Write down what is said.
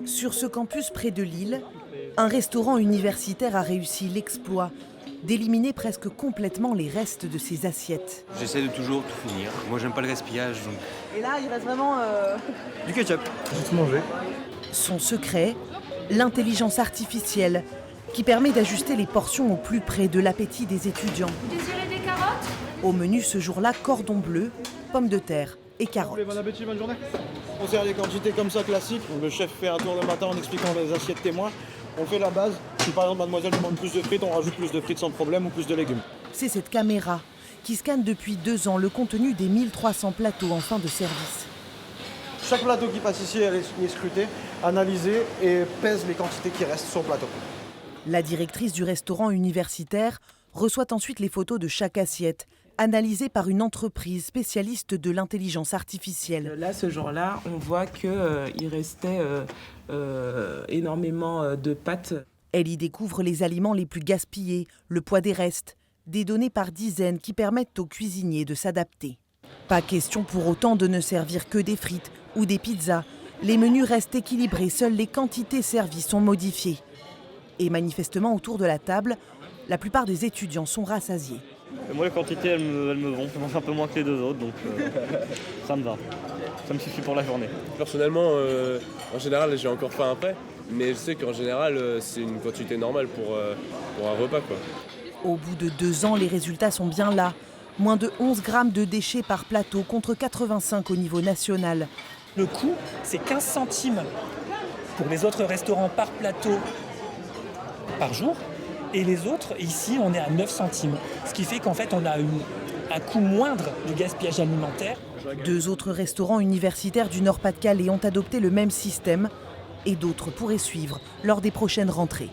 Sur ce campus près de Lille, un restaurant universitaire a réussi l'exploit d'éliminer presque complètement les restes de ses assiettes. J'essaie de toujours tout finir. Moi, j'aime pas le gaspillage, donc... Et là, il reste vraiment... Du ketchup. J'ai tout mangé. Son secret, l'intelligence artificielle, qui permet d'ajuster les portions au plus près de l'appétit des étudiants. Vous désirez des carottes? Au menu ce jour-là, cordon bleu, pommes de terre et carottes. Bon appétit, bonne journée. On sert des quantités comme ça classiques. Le chef fait un tour le matin en expliquant les assiettes témoins. On fait la base. Si par exemple mademoiselle demande plus de frites, on rajoute plus de frites sans problème ou plus de légumes. C'est cette caméra qui scanne depuis 2 ans le contenu des 1300 plateaux en fin de service. Chaque plateau qui passe ici, elle est scrutée, analysée et pèse les quantités qui restent sur le plateau. La directrice du restaurant universitaire reçoit ensuite les photos de chaque assiette, analysées par une entreprise spécialiste de l'intelligence artificielle. Là, ce jour-là, on voit qu'il restait énormément de pâtes. Elle y découvre les aliments les plus gaspillés, le poids des restes, des données par dizaines qui permettent aux cuisiniers de s'adapter. Pas question pour autant de ne servir que des frites ou des pizzas. Les menus restent équilibrés, seules les quantités servies sont modifiées. Et manifestement, autour de la table, la plupart des étudiants sont rassasiés. Moi, les quantités, elles me vont. Je mange un peu moins que les 2 autres, donc ça me va. Ça me suffit pour la journée. Personnellement, en général, j'ai encore faim après. Mais je sais qu'en général, c'est une quantité normale pour un repas, quoi. Au bout de 2 ans, les résultats sont bien là. Moins de 11 grammes de déchets par plateau contre 85 au niveau national. Le coût, c'est 15 centimes pour les autres restaurants par plateau par jour. Et les autres, ici, on est à 9 centimes. Ce qui fait qu'en fait, on a un coût moindre de gaspillage alimentaire. 2 autres restaurants universitaires du Nord-Pas-de-Calais ont adopté le même système et d'autres pourraient suivre lors des prochaines rentrées.